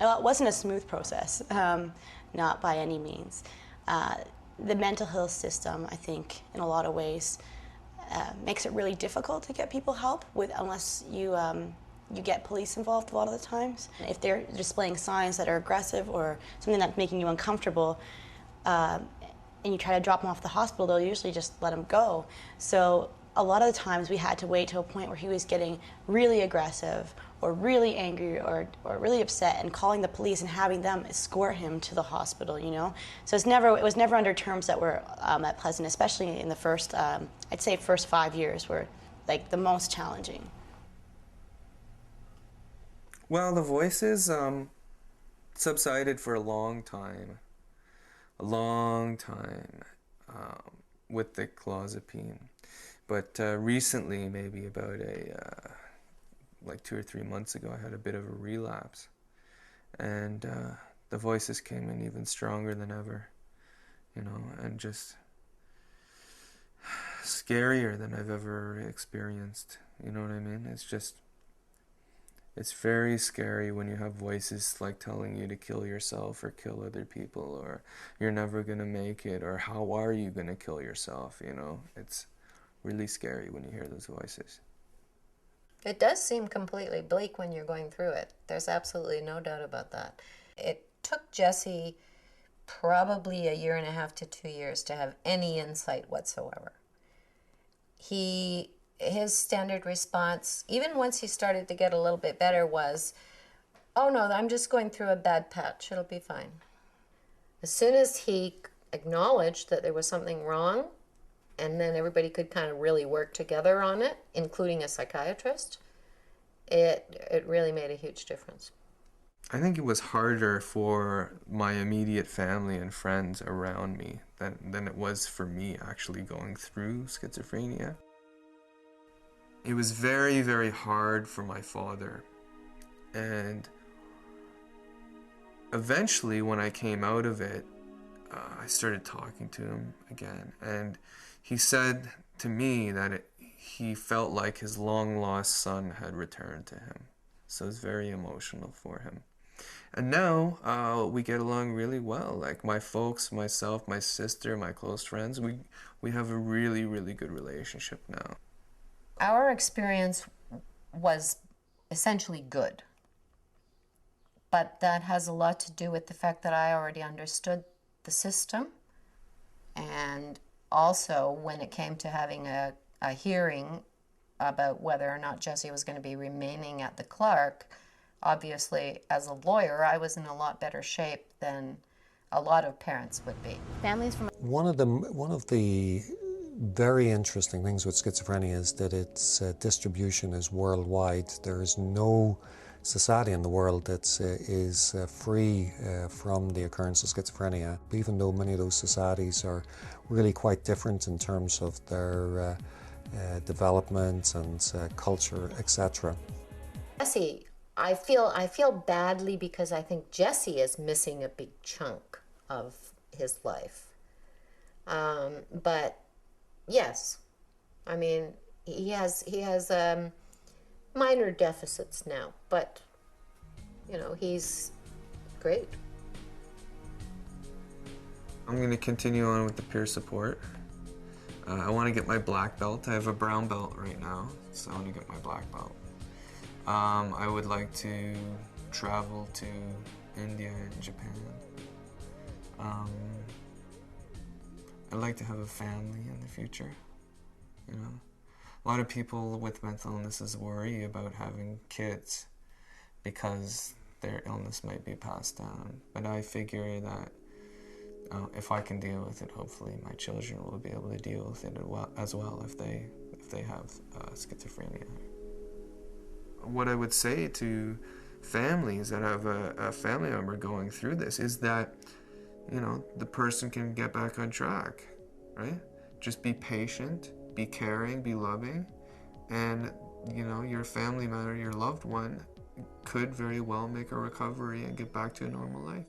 Well, it wasn't a smooth process, not by any means. The mental health system, I think, in a lot of ways, makes it really difficult to get people help unless you get police involved a lot of the times. If they're displaying signs that are aggressive or something that's making you uncomfortable, and you try to drop him off at the hospital, they'll usually just let him go. So a lot of the times we had to wait to a point where he was getting really aggressive or really angry or really upset and calling the police and having them escort him to the hospital, you know? So it was never under terms that were that pleasant, especially in the first, I'd say first 5 years were like the most challenging. Well, the voices subsided for a long time with the clozapine. But recently, maybe about like 2 or 3 months ago, I had a bit of a relapse. And the voices came in even stronger than ever, you know, and just scarier than I've ever experienced. You know what I mean? It's very scary when you have voices like telling you to kill yourself or kill other people or you're never gonna make it or how are you gonna kill yourself, you know? It's really scary when you hear those voices. It does seem completely bleak when you're going through it. There's absolutely no doubt about that. It took Jesse probably 1.5 to 2 years to have any insight whatsoever. His standard response, even once he started to get a little bit better, was, oh no, I'm just going through a bad patch, it'll be fine. As soon as he acknowledged that there was something wrong, and then everybody could kind of really work together on it, including a psychiatrist, it really made a huge difference. I think it was harder for my immediate family and friends around me than it was for me actually going through schizophrenia. It was very, very hard for my father. And eventually, when I came out of it, I started talking to him again. And he said to me that he felt like his long-lost son had returned to him. So it was very emotional for him. And now we get along really well. Like my folks, myself, my sister, my close friends, we have a really, really good relationship now. Our experience was essentially good, but that has a lot to do with the fact that I already understood the system, and also when it came to having a hearing about whether or not Jesse was going to be remaining at the Clark, obviously as a lawyer I was in a lot better shape than a lot of parents would be. Families from One of the very interesting things with schizophrenia is that its distribution is worldwide. There is no society in the world that is free from the occurrence of schizophrenia, even though many of those societies are really quite different in terms of their development and culture, etc. Jesse, I feel badly because I think Jesse is missing a big chunk of his life. But yes, I mean, he has minor deficits now, but you know, he's great. I'm going to continue on with the peer support. I want to get my black belt. I have a brown belt right now, so I want to get my black belt. I would like to travel to India and Japan. I'd like to have a family in the future, you know. A lot of people with mental illnesses worry about having kids because their illness might be passed down. But I figure that if I can deal with it, hopefully my children will be able to deal with it as well if they have schizophrenia. What I would say to families that have a family member going through this is that, you know, the person can get back on track, right? Just be patient, be caring, be loving, and, you know, your family member, your loved one, could very well make a recovery and get back to a normal life.